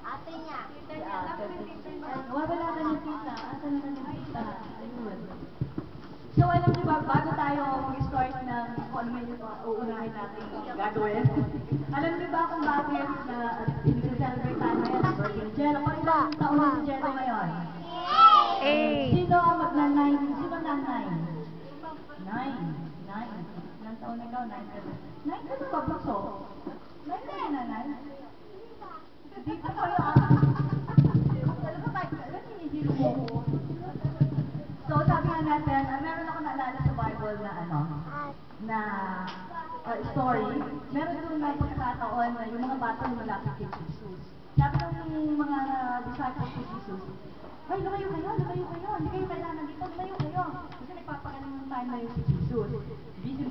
Ate niya. Si ate. Wala na yung tita. Asan na yung tita? Ayun. So, alam niyo ba, bago tayo mag-start ng kung ano may uunahin natin gagawin, alam niyo ba kung bakit na i-celebrate tayo ngayon? Birthday ni Jello. Kung ilang taon na si Jello ngayon? Sino ang magna-9? Sino na-9? 9. 9. Ilang taon na ikaw? 9 ka na. 9 ka na ba, Bukso? 9 ka na, 9? Hindi pa kayo alam mo ba, nanihihilo mo ko. So, sabi nga natin, meron ako naalala sa Bible na na story. Meron doon na pagkakataon na yung mga bata lumalapit kay Jesus. Sabi ng mga disciples kay Jesus, ay, lumayo kayo, hindi kayo kailangan dito, lumayo kayo. Kasi nagpapagaling ng time na yun si Jesus. Busy